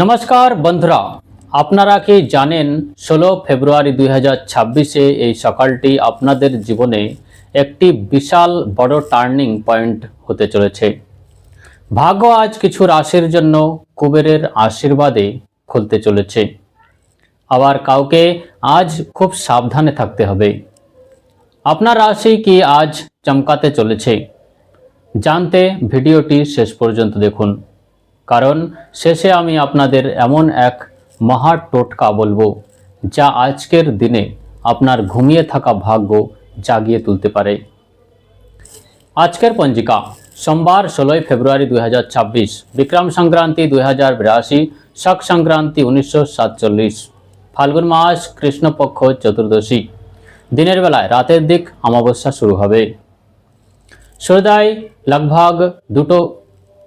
নমস্কার বন্ধুরা, আপনারা কি জানেন 16 ফেব্রুয়ারি 2026 এই সকালটি আপনাদের জীবনে একটি বিশাল বড় টার্নিং পয়েন্ট হতে চলেছে। ভাগ্য আজ কিছু রাশির জন্য কুবেরের আশীর্বাদে খুলতে চলেছে, আবার কাউকে আজ খুব সাবধানে থাকতে হবে। আপনার রাশি কি আজ চমকাতে চলেছে জানতে ভিডিওটি শেষ পর্যন্ত দেখুন, কারণ শেষে আমি আপনাদের এমন এক মহা টোটকা বলবো যা আজকের দিনে আপনার ঘুমিয়ে থাকা ভাগ্য জাগিয়ে তুলতে পারে। আজকের পঞ্জিকা সোমবার 16 ফেব্রুয়ারি 2026, বিক্রম সংক্রান্তি 2082, শক সংক্রান্তি 1947, ফাল্গুন মাস কৃষ্ণপক্ষ চতুর্দশী। দিনের বেলায় রাতের দিক অমাবস্যা শুরু হবে। সূর্যোদয় लगभग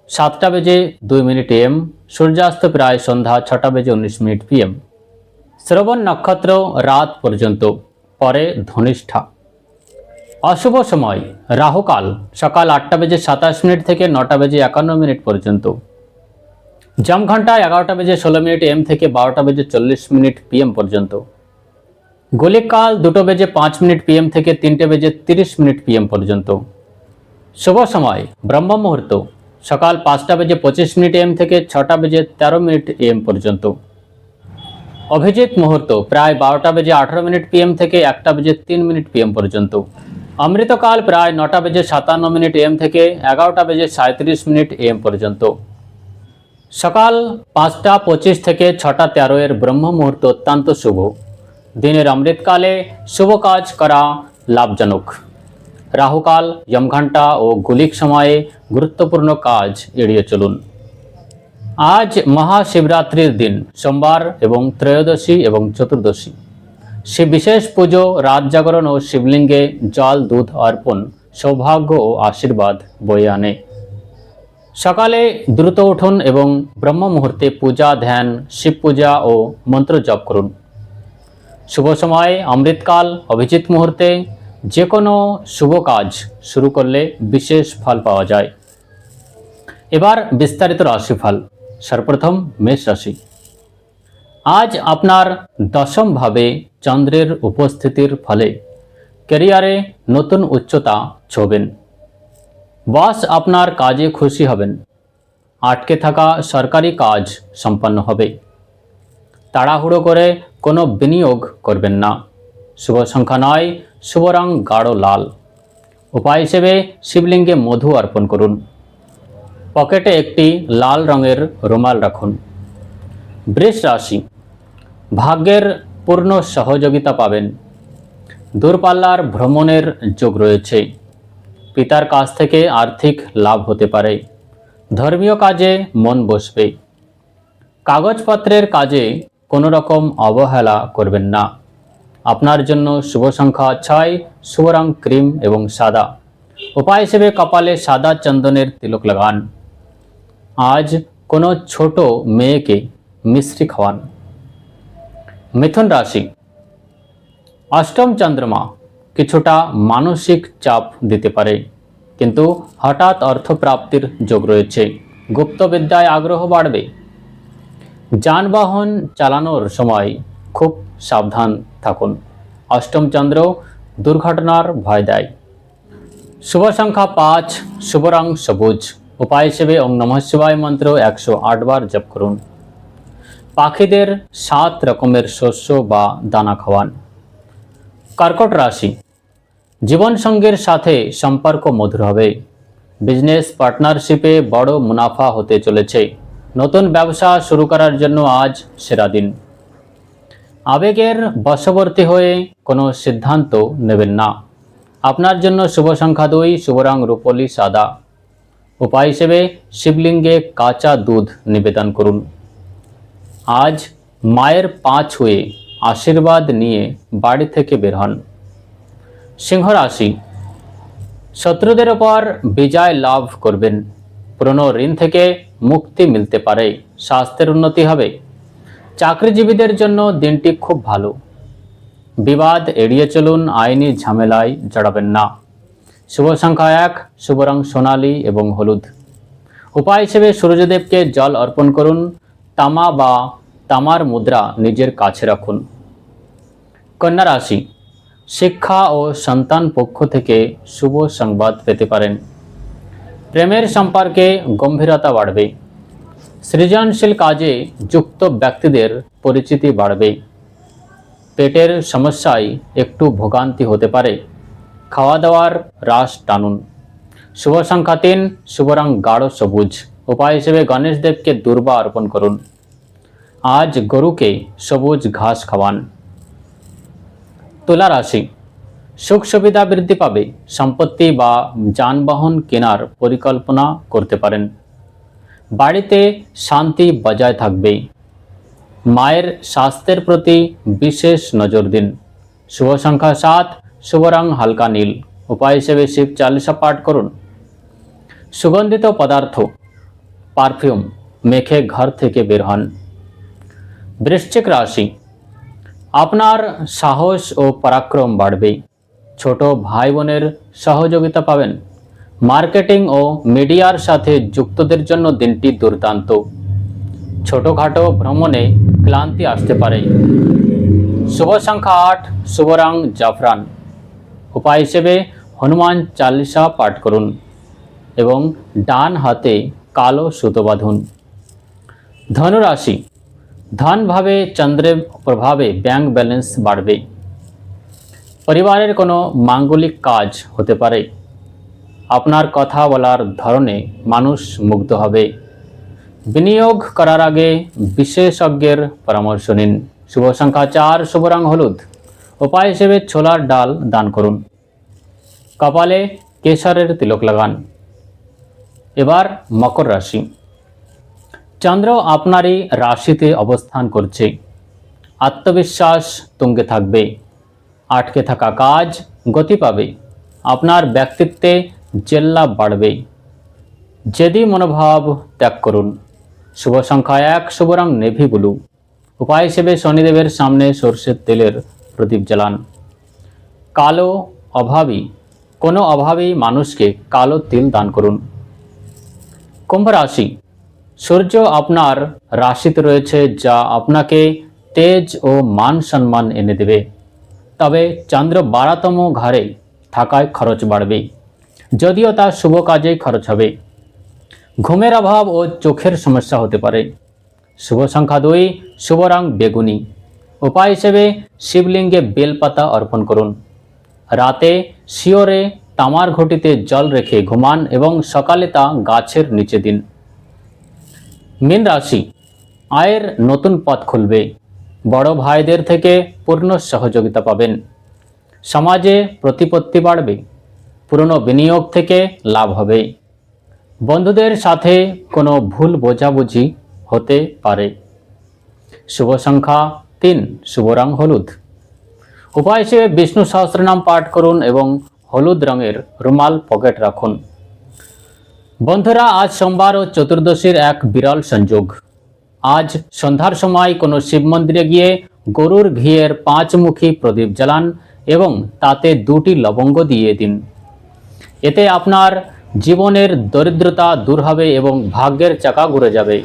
7টা বেজে 2 মিনিট AM, সূর্যাস্ত প্রায় সন্ধ্যা 6টা বেজে 19 মিনিট PM। শ্রবণ নক্ষত্র রাত পর্যন্ত, পরে ধনিষ্ঠা। অশুভ সময় রাহুকাল সকাল 8টা বেজে 27 মিনিট থেকে 9টা বেজে 51 মিনিট পর্যন্ত। যম ঘন্টা 11টা বেজে 16 মিনিট AM থেকে 12টা বেজে 40 মিনিট PM পর্যন্ত। গলিক কাল 2টো বেজে 5 মিনিট PM থেকে 3টে বেজে 30 মিনিট PM পর্যন্ত। শুভ সময় ব্রহ্ম মুহূর্ত সকাল 5টা বেজে 25 মিনিট AM থেকে 6টা বেজে 13 মিনিট AM পর্যন্ত। অভিজিৎ মুহূর্ত প্রায় 12টা বেজে 18 মিনিট PM থেকে 1টা বেজে 3 মিনিট PM পর্যন্ত। অমৃতকাল প্রায় 9টা বেজে 57 মিনিট AM থেকে 11টা বেজে 37 মিনিট AM পর্যন্ত। সকাল 5টা 25 থেকে 6টা 13 এর ব্রহ্ম মুহূর্ত অত্যন্ত শুভ। দিনের অমৃতকালে শুভ কাজ করা লাভজনক। রাহুকাল যমঘণ্টা ও গুলিক সময়ে গুরুত্বপূর্ণ কাজ এড়িয়ে চলুন। আজ মহাশিবরাত্রির দিন সোমবার এবং ত্রয়োদশী এবং চতুর্দশী। শিব বিশেষ পুজো, রাত জাগরণ ও শিবলিঙ্গে জল দুধ অর্পণ সৌভাগ্য ও আশীর্বাদ বয়ে আনে। সকালে দ্রুত উঠুন এবং ব্রহ্ম মুহূর্তে পূজা, ধ্যান, শিব পূজা ও মন্ত্র জপ করুন। শুভ সময়ে অমৃতকাল, অভিজিৎ মুহূর্তে যে কোনো শুভ কাজ শুরু করলে বিশেষ ফল পাওয়া যায়। এবার বিস্তারিত রাশিফল। সর্বপ্রথম মেষ রাশি। আজ আপনার দশম ভাবে চন্দ্রের উপস্থিতির ফলে ক্যারিয়ারে নতুন উচ্চতা ছোঁবেন। বস আপনার কাজে খুশি হবেন। আটকে থাকা সরকারি কাজ সম্পন্ন হবে। তাড়াহুড়ো করে কোনো বিনিয়োগ করবেন না। শুভ সংখ্যা 9, শুভ রং গাঢ় লাল। উপায় হিসেবে শিবলিঙ্গে মধু অর্পণ করুন। পকেটে একটি লাল রঙের রুমাল রাখুন। বৃষ রাশি। ভাগ্যের পূর্ণ সহযোগিতা পাবেন। দূরপাল্লার ভ্রমণের যোগ রয়েছে। পিতার কাছ থেকে আর্থিক লাভ হতে পারে। ধর্মীয় কাজে মন বসবে। কাগজপত্রের কাজে কোনো রকম অবহেলা করবেন না। আপনার জন্য শুভ সংখ্যা 6, শুভ রং ক্রিম এবং সাদা। উপায় হিসেবে কপালে সাদা চন্দনের তিলক লাগান। আজ কোনো ছোট মেয়েকে মিষ্টি খাওয়ান। মিথুন রাশি। অষ্টম চন্দ্রমা কিছুটা মানসিক চাপ দিতে পারে, কিন্তু হঠাৎ অর্থপ্রাপ্তির যোগ রয়েছে। গুপ্তবিদ্যায় আগ্রহ বাড়বে। যানবাহন চালানোর সময় খুব সাবধান থাকুন। অষ্টম চন্দ্র দুর্ঘটনার ভয় দেয়। শুভ সংখ্যা 5, শুভ রং সবুজ। উপায় হিসেবে ওম নমঃ শিবায় মন্ত্র 108 বার জপ করুন। পাখিদের 7 রকমের শস্য বা দানা খাওয়ান। কর্কট রাশি। জীবনসঙ্গীর সাথে সম্পর্ক মধুর হবে। বিজনেস পার্টনারশিপে বড় মুনাফা হতে চলেছে। নতুন ব্যবসা শুরু করার জন্য আজ সেরা দিন। আবেগের বশবর্তী হয়ে কোনো সিদ্ধান্ত নেবেন না। আপনার জন্য শুভ সংখ্যা 2, শুভ রং রূপলি সাদা। উপায় হিসেবে শিবলিঙ্গে কাঁচা দুধ নিবেদন করুন। আজ মায়ের পা ছুঁয়ে আশীর্বাদ নিয়ে বাড়ি থেকে বের হন। সিংহ রাশি। শত্রুদের ওপর বিজয় লাভ করবেন। পুরনো ঋণ থেকে মুক্তি মিলতে পারে। স্বাস্থ্যের উন্নতি হবে। চাকরিজীবীদের জন্য দিনটি খুব ভালো। বিবাদ এড়িয়ে চলুন। আইনি ঝামেলায় জড়াবেন না। শুভ সংখ্যা 1, শুভ রং সোনালী এবং হলুদ। উপায় হিসেবে সূর্যদেবকে জল অর্পণ করুন। তামা বা তামার মুদ্রা নিজের কাছে রাখুন। কন্যা রাশি, শিক্ষা ও সন্তান পক্ষ থেকে শুভ সংবাদ পেতে পারেন। প্রেমের সম্পর্কে গম্ভীরতা বাড়বে। সৃজনশীল কাজে যুক্ত ব্যক্তিদের পরিচিতি বাড়বে। পেটের সমস্যায় একটু ভোগান্তি হতে পারে। খাওয়া দাওয়ার রাশ টানুন। শুভ সংখ্যা 3, শুভ রং গাঢ় সবুজ। উপায় হিসেবে গণেশ দেবকে দুর্বা অর্পণ করুন। আজ গরুকে সবুজ ঘাস খাওয়ান। তুলা রাশি, সুখ সুবিধা বৃদ্ধি পাবে। সম্পত্তি বা যানবাহন কেনার পরিকল্পনা করতে পারেন। বাড়িতে শান্তি বজায় থাকবে। মায়ের স্বাস্থ্যের প্রতি বিশেষ নজর দিন। শুভ সংখ্যা 7, শুভ রং হালকা নীল। উপায় হিসেবে শিব চালিসা পাঠ করুন। সুগন্ধিত পদার্থ পারফিউম মেখে ঘর থেকে বের হন। বৃশ্চিক রাশি, আপনার সাহস ও পরাক্রম বাড়বে। ছোট ভাই বোনের সহযোগিতা পাবেন। মার্কেটিং ও মিডিয়ার সাথে যুক্তদের জন্য দিনটি দুর্দান্ত। ছোটখাটো ভ্রমণে ক্লান্তি আসতে পারে। শুভ সংখ্যা 8, শুভ রং জাফরান। উপায় হিসেবে হনুমান চালিসা পাঠ করুন এবং ডান হাতে কালো সুতো বাঁধুন। ধনু রাশি, ধনভাবে চন্দ্রের প্রভাবে ব্যাংক ব্যালেন্স বাড়বে। পরিবারের কোনো মাঙ্গলিক কাজ হতে পারে। আপনার কথা বলার ধরনে মানুষ মুগ্ধ হবে। বিনিয়োগ করার আগে বিশেষজ্ঞের পরামর্শ নিন। শুভ সংখ্যা 4, শুভ রং হলুদ। উপায় হিসেবে ছোলার ডাল দান করুন। কপালে কেশরের তিলক লাগান। এবার মকর রাশি, চন্দ্র আপনারই রাশিতে অবস্থান করছে। আত্মবিশ্বাস তুঙ্গে থাকবে। আটকে থাকা কাজ গতি পাবে। আপনার ব্যক্তিত্বে জেল্লা বাড়বে। জেদি মনোভাব ত্যাগ করুন। শুভ সংখ্যা 1, শুভ রং নেভি ব্লু। উপায় হিসেবে শনিদেবের সামনে সরষের তেলের প্রদীপ জ্বালান। কোনো অভাবী মানুষকে কালো তিল দান করুন। কুম্ভ রাশি, সূর্য আপনার রাশিতে রয়েছে, যা আপনাকে তেজ ও মান সম্মান এনে দেবে। তবে চন্দ্র 12তম ঘরে থাকায় খরচ বাড়বে, যদিও তা শুভ কাজেই খরচ হবে। ঘুমের অভাব ও চোখের সমস্যা হতে পারে। শুভ সংখ্যা 2, শুভ রং বেগুনি। উপায় হিসেবে শিবলিঙ্গে বেলপাতা অর্পণ করুন। রাতে শিওরে তামার ঘটিতে জল রেখে ঘুমান এবং সকালে তা গাছের নিচে দিন। মীন রাশি, আয়ের নতুন পথ খুলবে। বড় ভাইদের থেকে পূর্ণ সহযোগিতা পাবেন। সমাজে প্রতিপত্তি বাড়বে। পুরনো বিনিয়োগ থেকে লাভ হবে। বন্ধুদের সাথে কোনো ভুল বোঝাবুঝি হতে পারে। শুভ সংখ্যা 3, শুভ রং হলুদ। উপায় হিসেবে বিষ্ণু সহস্রনাম পাঠ করুন এবং হলুদ রঙের রুমাল পকেট রাখুন। বন্ধুরা, আজ সোমবার ও চতুর্দশীর এক বিরল সংযোগ। আজ সন্ধ্যার সময় কোনো শিব মন্দিরে গিয়ে গরুর ঘিয়ের 5মুখী প্রদীপ জ্বালান এবং তাতে 2টি লবঙ্গ দিয়ে দিন। এতে আপনার জীবনের দরিদ্রতা দূর হবে এবং ভাগ্যের চাকা ঘুরে যাবে।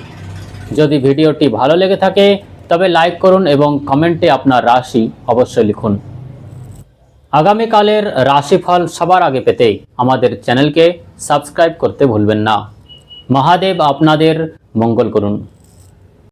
যদি ভিডিওটি ভালো লেগে থাকে তবে লাইক করুন এবং কমেন্টে আপনার রাশি অবশ্যই লিখুন। আগামীকালের রাশিফল সবার আগে পেতে আমাদের চ্যানেলকে সাবস্ক্রাইব করতে ভুলবেন না। মহাদেব আপনাদের মঙ্গল করুন।